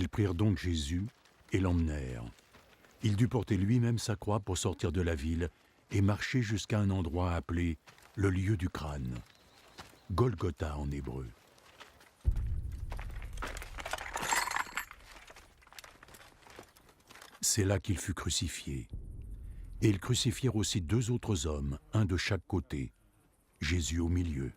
Ils prirent donc Jésus et l'emmenèrent. Il dut porter lui-même sa croix pour sortir de la ville et marcher jusqu'à un endroit appelé le lieu du crâne, Golgotha en hébreu. C'est là qu'il fut crucifié. Et ils crucifièrent aussi 2 autres hommes, un de chaque côté, Jésus au milieu.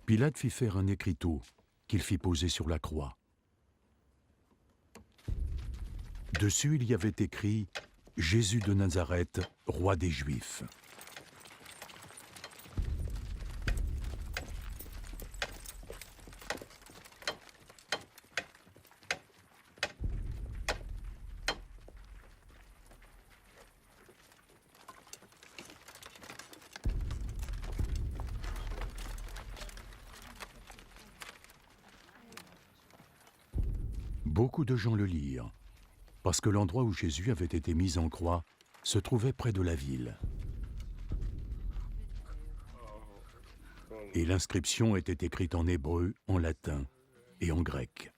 Pilate fit faire un écriteau qu'il fit poser sur la croix. Dessus, il y avait écrit « Jésus de Nazareth, roi des Juifs ». Beaucoup de gens le lirent, parce que l'endroit où Jésus avait été mis en croix se trouvait près de la ville. Et l'inscription était écrite en hébreu, en latin et en grec.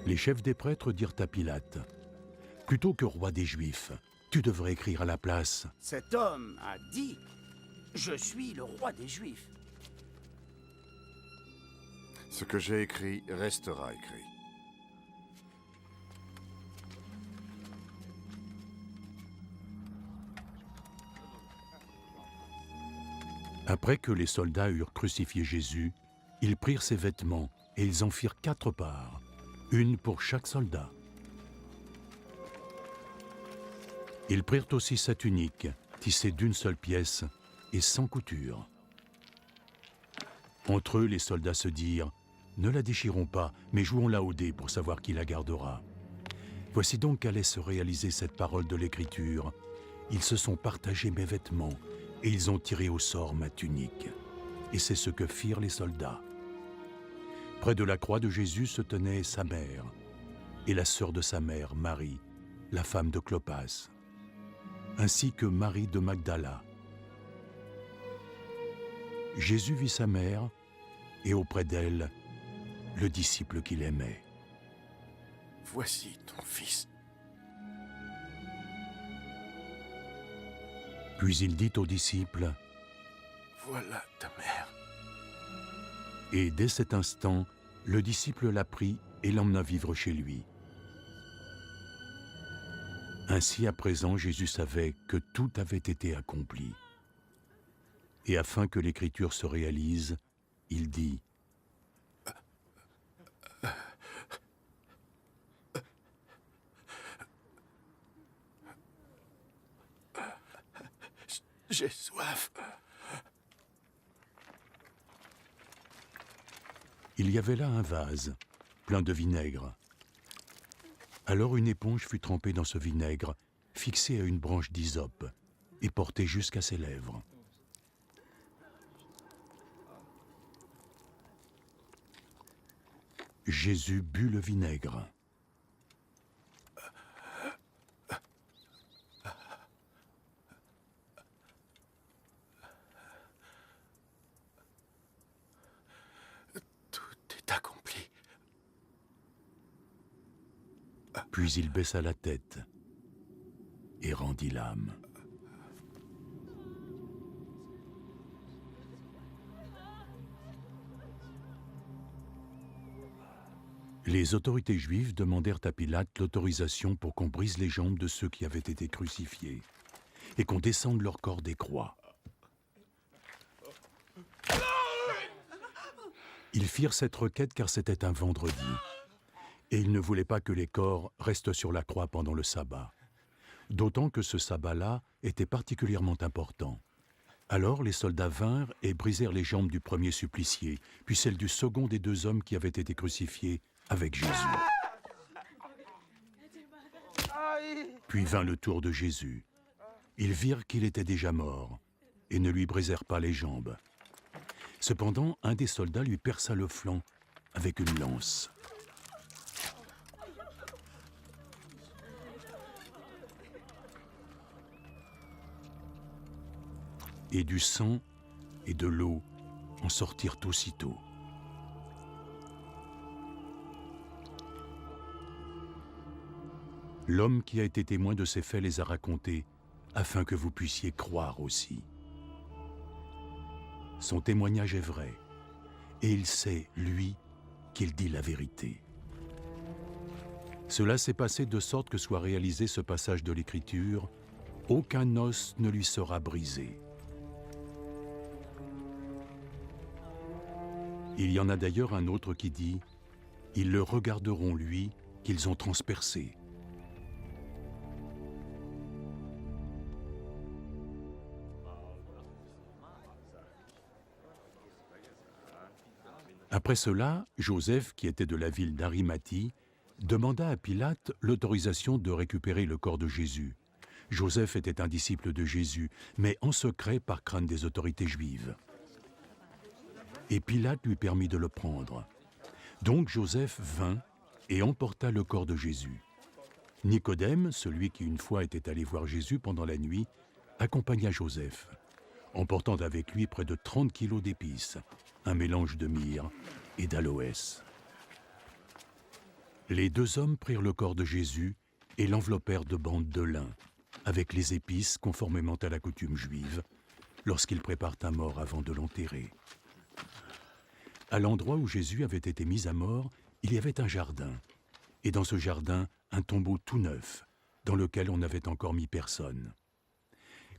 Les chefs des prêtres dirent à Pilate, « Plutôt que roi des Juifs, tu devrais écrire à la place. » Cet homme a dit « Je suis le roi des Juifs ». Ce que j'ai écrit restera écrit. Après que les soldats eurent crucifié Jésus, ils prirent ses vêtements et ils en firent 4 parts, une pour chaque soldat. Ils prirent aussi sa tunique, tissée d'une seule pièce et sans couture. Entre eux, les soldats se dirent « Ne la déchirons pas, mais jouons-la au dé pour savoir qui la gardera. » Voici donc qu'allait se réaliser cette parole de l'Écriture. Ils se sont partagés mes vêtements, et ils ont tiré au sort ma tunique. Et c'est ce que firent les soldats. Près de la croix de Jésus se tenait sa mère, et la sœur de sa mère, Marie, la femme de Clopas, ainsi que Marie de Magdala. Jésus vit sa mère, et auprès d'elle, le disciple qu'il aimait. « Voici ton fils. » Puis il dit aux disciples, « Voilà ta mère. » Et dès cet instant, le disciple la prit et l'emmena vivre chez lui. Ainsi, à présent, Jésus savait que tout avait été accompli. Et afin que l'Écriture se réalise, il dit, « J'ai soif. » Il y avait là un vase, plein de vinaigre. Alors une éponge fut trempée dans ce vinaigre, fixée à une branche d'hysope, et portée jusqu'à ses lèvres. Jésus but le vinaigre. Tout est accompli. Puis il baissa la tête et rendit l'âme. Les autorités juives demandèrent à Pilate l'autorisation pour qu'on brise les jambes de ceux qui avaient été crucifiés et qu'on descende leurs corps des croix. Ils firent cette requête car c'était un vendredi et ils ne voulaient pas que les corps restent sur la croix pendant le sabbat, d'autant que ce sabbat-là était particulièrement important. Alors les soldats vinrent et brisèrent les jambes du premier supplicié, puis celles du second des 2 hommes qui avaient été crucifiés avec Jésus. Puis vint le tour de Jésus. Ils virent qu'il était déjà mort et ne lui brisèrent pas les jambes. Cependant, un des soldats lui perça le flanc avec une lance. et du sang et de l'eau en sortirent aussitôt. L'homme qui a été témoin de ces faits les a racontés, afin que vous puissiez croire aussi. Son témoignage est vrai, et il sait, lui, qu'il dit la vérité. Cela s'est passé de sorte que soit réalisé ce passage de l'Écriture, aucun os ne lui sera brisé. Il y en a d'ailleurs un autre qui dit « Ils le regarderont, lui, qu'ils ont transpercé ». Après cela, Joseph, qui était de la ville d'Arimathie, demanda à Pilate l'autorisation de récupérer le corps de Jésus. Joseph était un disciple de Jésus, mais en secret par crainte des autorités juives. Et Pilate lui permit de le prendre. Donc Joseph vint et emporta le corps de Jésus. Nicodème, celui qui une fois était allé voir Jésus pendant la nuit, accompagna Joseph, emportant avec lui près de 30 kilos d'épices, un mélange de myrrhe et d'aloès. Les deux hommes prirent le corps de Jésus et l'enveloppèrent de bandes de lin, avec les épices conformément à la coutume juive, lorsqu'ils préparent un mort avant de l'enterrer. À l'endroit où Jésus avait été mis à mort, il y avait un jardin, et dans ce jardin, un tombeau tout neuf, dans lequel on n'avait encore mis personne.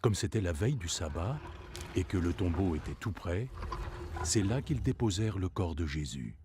Comme c'était la veille du sabbat, et que le tombeau était tout près, c'est là qu'ils déposèrent le corps de Jésus.